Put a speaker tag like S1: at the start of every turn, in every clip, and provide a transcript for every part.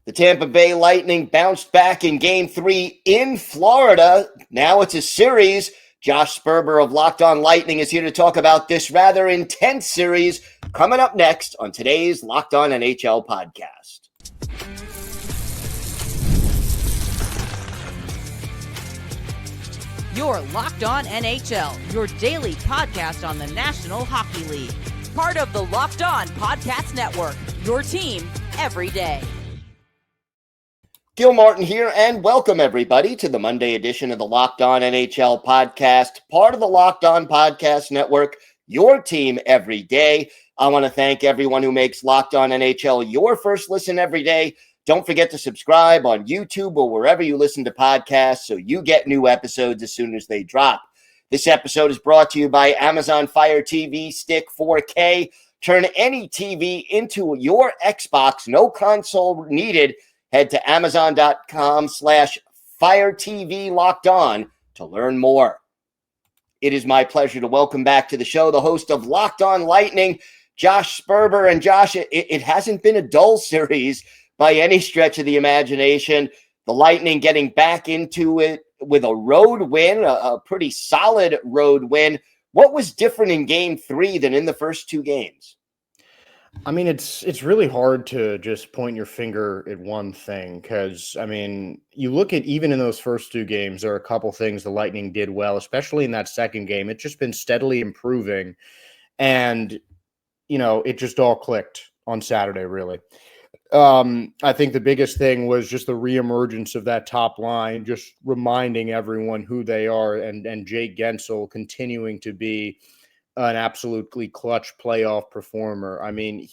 S1: The Tampa Bay Lightning bounced back in Game 3 in Florida. Now it's a series. Josh Sperber of Locked On Lightning is here to talk about this rather intense series coming up next on today's Locked On NHL podcast.
S2: You're Locked On NHL, your daily podcast on the National Hockey League. Part of the Locked On Podcast Network, your team every day.
S1: Gil Martin here, and welcome everybody to the Monday edition of the Locked On NHL podcast, part of the Locked On Podcast Network, your team every day. I want to thank everyone who makes Locked On NHL your first listen every day. Don't forget to subscribe on YouTube or wherever you listen to podcasts so you get new episodes as soon as they drop. This episode is brought to you by Amazon Fire TV Stick 4K. Turn any TV into your Xbox, no console needed. Head to amazon.com/FireTVLockedOn to learn more. It is my pleasure to welcome back to the show the host of Locked On Lightning, Josh Sperber. And Josh, it hasn't been a dull series by any stretch of the imagination. The Lightning getting back into it with a road win, a pretty solid road win. What was different in Game 3 than in the first two games?
S3: I mean, it's really hard to just point your finger at one thing because, I mean, you look at even in those first two games, there are a couple things the Lightning did well, especially in that second game. It's just been steadily improving, and, you know, it just all clicked on Saturday, really. I think the biggest thing was just the reemergence of that top line, just reminding everyone who they are, and Jake Guentzel continuing to be an absolutely clutch playoff performer. I mean, I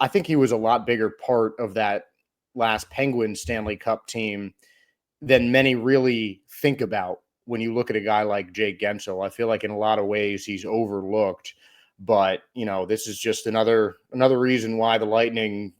S3: think he was a lot bigger part of that last Penguins Stanley Cup team than many really think about when you look at a guy like Jake Guentzel. I feel like in a lot of ways he's overlooked, but, you know, this is just another reason why the Lightning,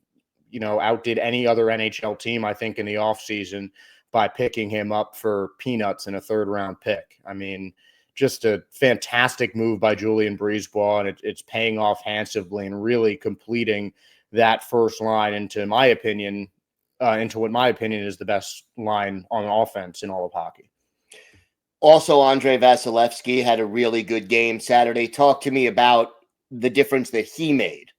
S3: you know, outdid any other NHL team, I think, in the offseason by picking him up for peanuts in a third-round pick. I mean, just a fantastic move by Julien BriseBois, and it's paying off handsomely and really completing that first line into what my opinion is the best line on offense in all of hockey.
S1: Also, Andrei Vasilevskiy had a really good game Saturday. Talk to me about the difference that he made.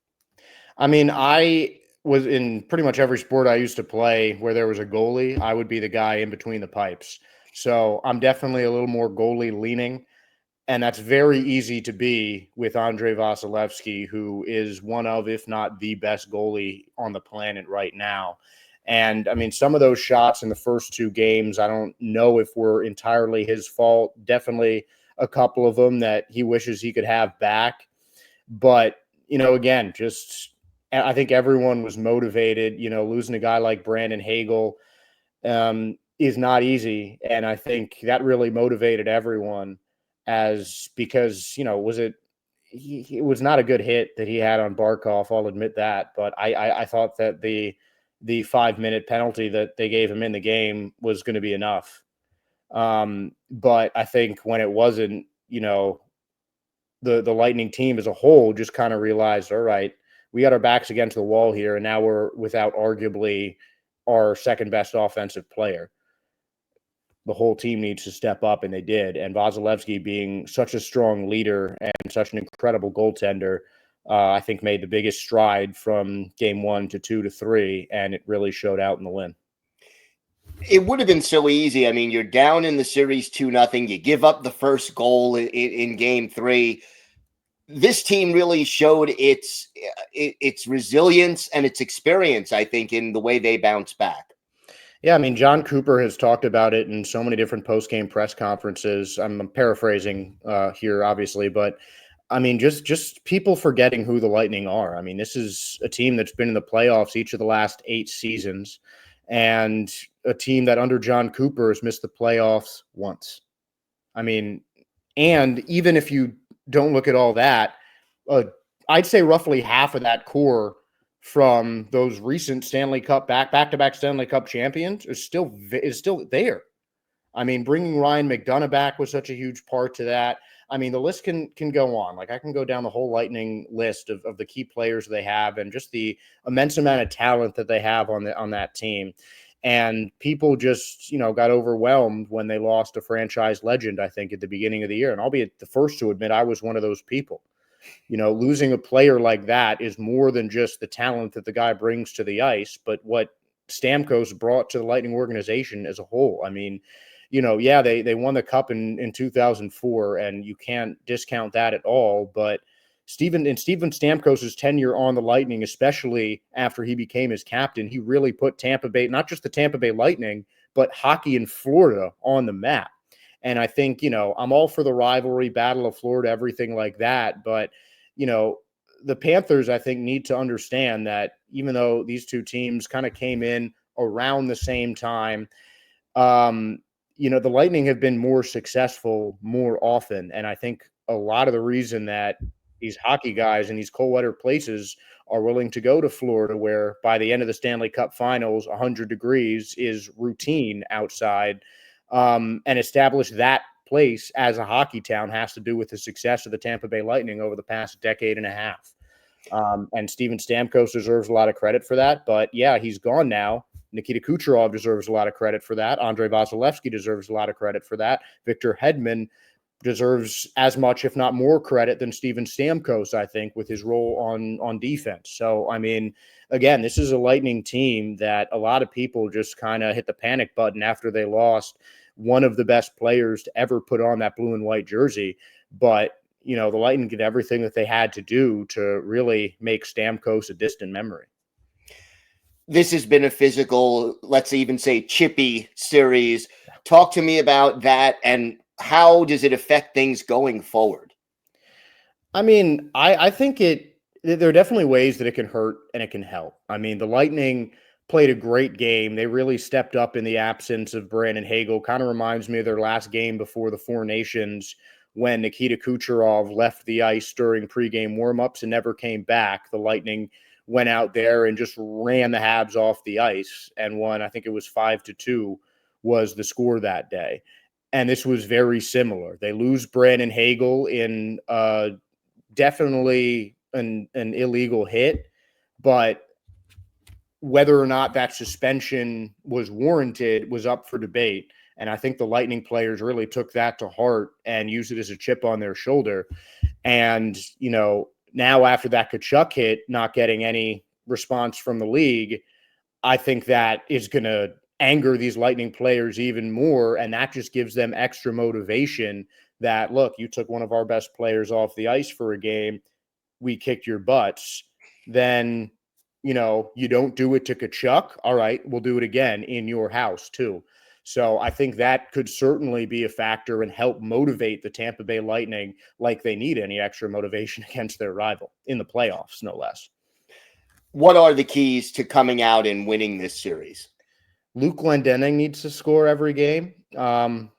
S3: I mean, I was in pretty much every sport I used to play where there was a goalie, I would be the guy in between the pipes. So I'm definitely a little more goalie leaning. And that's very easy to be with Andrei Vasilevskiy, who is one of, if not the best goalie on the planet right now. And, I mean, some of those shots in the first two games, I don't know if were entirely his fault. Definitely a couple of them that he wishes he could have back. But, you know, again, just I think everyone was motivated. You know, losing a guy like Brandon Hagel is not easy. And I think that really motivated everyone. Because, you know, it was not a good hit that he had on Barkov. I'll admit that. But I thought that the 5-minute penalty that they gave him in the game was going to be enough. But I think when it wasn't, you know, the Lightning team as a whole just kind of realized, all right, we got our backs against the wall here, and now we're without arguably our second best offensive player. The whole team needs to step up, and they did. And Vasilevskiy, being such a strong leader and such an incredible goaltender, I think made the biggest stride from game 1 to 2 to 3, and it really showed out in the win.
S1: It would have been so easy. I mean, you're down in the series 2-0. You give up the first goal in Game 3. This team really showed its resilience and its experience, I think, in the way they bounced back.
S3: Yeah, I mean, John Cooper has talked about it in so many different post-game press conferences. I'm paraphrasing here, obviously, but I mean, just people forgetting who the Lightning are. I mean, this is a team that's been in the playoffs each of the last 8 seasons, and a team that under John Cooper has missed the playoffs once. I mean, and even if you don't look at all that, I'd say roughly half of that core from those recent Stanley Cup back-to-back Stanley Cup champions is still there. I mean, bringing Ryan McDonagh back was such a huge part to that. I mean, the list can go on. Like, I can go down the whole Lightning list of the key players they have and just the immense amount of talent that they have on that team. And people just, got overwhelmed when they lost a franchise legend, I think, at the beginning of the year. And I'll be the first to admit I was one of those people. Losing a player like that is more than just the talent that the guy brings to the ice, but what Stamkos brought to the Lightning organization as a whole. I mean, they won the cup in 2004, and you can't discount that at all. But Steven Stamkos' tenure on the Lightning, especially after he became his captain, he really put Tampa Bay, not just the Tampa Bay Lightning, but hockey in Florida on the map. And I think, I'm all for the rivalry, Battle of Florida, everything like that. But, the Panthers, I think, need to understand that even though these two teams kind of came in around the same time, the Lightning have been more successful more often. And I think a lot of the reason that these hockey guys in these cold weather places are willing to go to Florida, where by the end of the Stanley Cup Finals, 100 degrees is routine outside, and establish that place as a hockey town, has to do with the success of the Tampa Bay Lightning over the past decade and a half. And Steven Stamkos deserves a lot of credit for that. But yeah, he's gone now. Nikita Kucherov deserves a lot of credit for that. Andrei Vasilevsky deserves a lot of credit for that. Victor Hedman deserves as much, if not more, credit than Steven Stamkos, I think, with his role on defense. So, I mean, again, this is a Lightning team that a lot of people just kind of hit the panic button after they lost one of the best players to ever put on that blue and white jersey. But, the Lightning did everything that they had to do to really make Stamkos a distant memory.
S1: This has been a physical, let's even say chippy series. Talk to me about that, and how does it affect things going forward?
S3: I mean, I think there are definitely ways that it can hurt and it can help. I mean, the Lightning played a great game. They really stepped up in the absence of Brandon Hagel. Kind of reminds me of their last game before the Four Nations, when Nikita Kucherov left the ice during pregame warmups and never came back. The Lightning went out there and just ran the Habs off the ice and won. I think it was 5-2 was the score that day. And this was very similar. They lose Brandon Hagel in definitely an illegal hit, but whether or not that suspension was warranted was up for debate. And I think the Lightning players really took that to heart and used it as a chip on their shoulder. And, now after that Tkachuk hit, not getting any response from the league, I think that is going to anger these Lightning players even more. And that just gives them extra motivation that, look, you took one of our best players off the ice for a game. We kicked your butts. Then, you don't do it to Tkachuk. All right, we'll do it again in your house too. So I think that could certainly be a factor and help motivate the Tampa Bay Lightning like they need any extra motivation against their rival in the playoffs, no less.
S1: What are the keys to coming out and winning this series?
S3: Luke Glendening needs to score every game.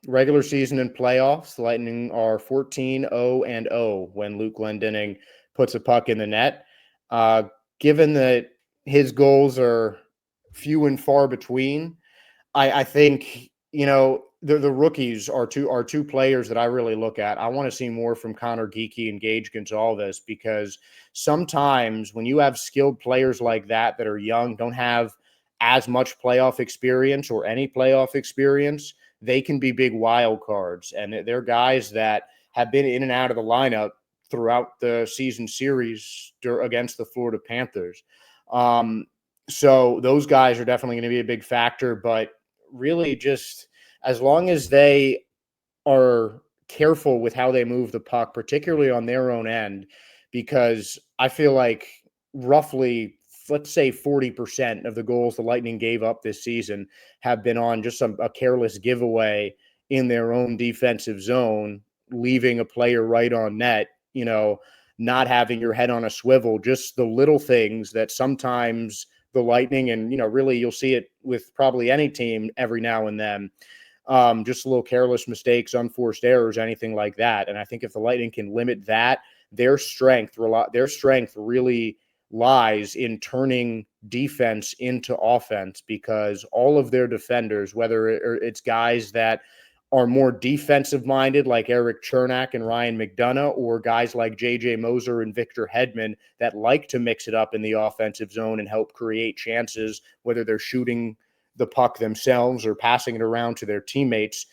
S3: Regular season and playoffs, the Lightning are 14-0-0 when Luke Glendening puts a puck in the net. Given that his goals are few and far between, I think, the rookies are two players that I really look at. I want to see more from Connor Geekie and Gage Gonzalez, because sometimes when you have skilled players like that are young, don't have as much playoff experience or any playoff experience, they can be big wild cards. And they're guys that have been in and out of the lineup throughout the season series against the Florida Panthers. So those guys are definitely going to be a big factor, but really just as long as they are careful with how they move the puck, particularly on their own end, because I feel like roughly, let's say 40% of the goals the Lightning gave up this season have been on just a careless giveaway in their own defensive zone, leaving a player right on net, not having your head on a swivel, just the little things that sometimes the Lightning, and, really you'll see it with probably any team every now and then, just little careless mistakes, unforced errors, anything like that. And I think if the Lightning can limit that, their strength really lies in turning defense into offense, because all of their defenders, whether it's guys that are more defensive minded, like Eric Chernak and Ryan McDonough, or guys like JJ Moser and Victor Hedman that like to mix it up in the offensive zone and help create chances, whether they're shooting the puck themselves or passing it around to their teammates.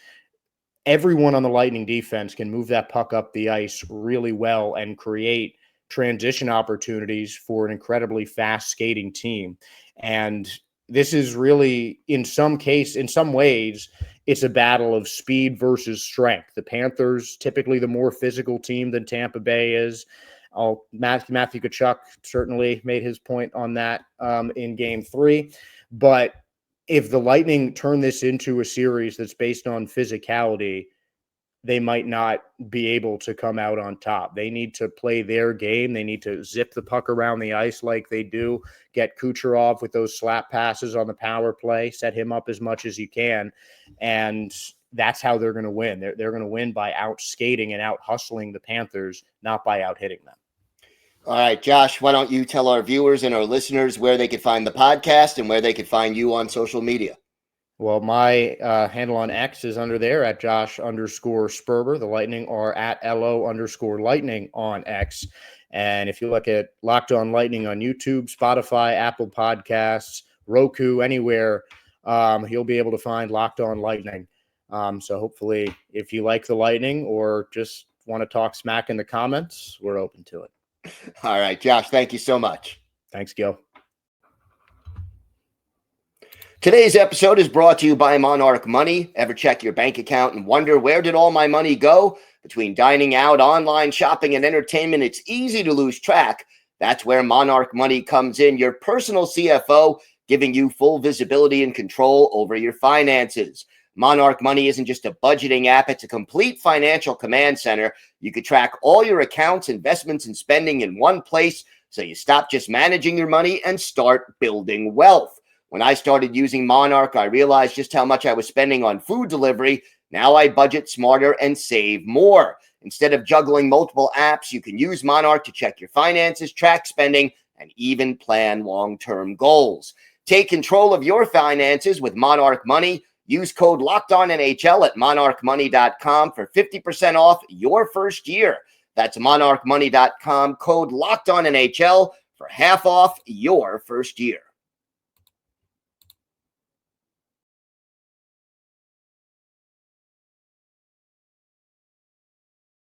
S3: Everyone on the Lightning defense can move that puck up the ice really well and create transition opportunities for an incredibly fast skating team. And this is really, in some ways, it's a battle of speed versus strength. The Panthers, typically the more physical team than Tampa Bay is. Matthew Tkachuk certainly made his point on that in Game 3. But if the Lightning turn this into a series that's based on physicality, they might not be able to come out on top. They need to play their game. They need to zip the puck around the ice like they do, get Kucherov with those slap passes on the power play, set him up as much as you can, and that's how they're going to win. They're going to win by out skating and out hustling the Panthers, not by out hitting them.
S1: All right, Josh, why don't you tell our viewers and our listeners where they could find the podcast and where they could find you on social media?
S3: Well, my handle on X is under there at Josh_Sperber. The Lightning are at LO_Lightning on X. And if you look at Locked On Lightning on YouTube, Spotify, Apple Podcasts, Roku, anywhere, you'll be able to find Locked On Lightning. So hopefully, if you like the Lightning or just want to talk smack in the comments, we're open to it.
S1: All right, Josh, thank you so much.
S3: Thanks, Gil.
S1: Today's episode is brought to you by Monarch Money. Ever check your bank account and wonder, where did all my money go? Between dining out, online shopping, and entertainment, it's easy to lose track. That's where Monarch Money comes in, your personal CFO, giving you full visibility and control over your finances. Monarch Money isn't just a budgeting app, it's a complete financial command center. You can track all your accounts, investments, and spending in one place, so you stop just managing your money and start building wealth. When I started using Monarch, I realized just how much I was spending on food delivery. Now I budget smarter and save more. Instead of juggling multiple apps, you can use Monarch to check your finances, track spending, and even plan long-term goals. Take control of your finances with Monarch Money. Use code LOCKEDONNHL at monarchmoney.com for 50% off your first year. That's monarchmoney.com, code LOCKEDONNHL for half off your first year.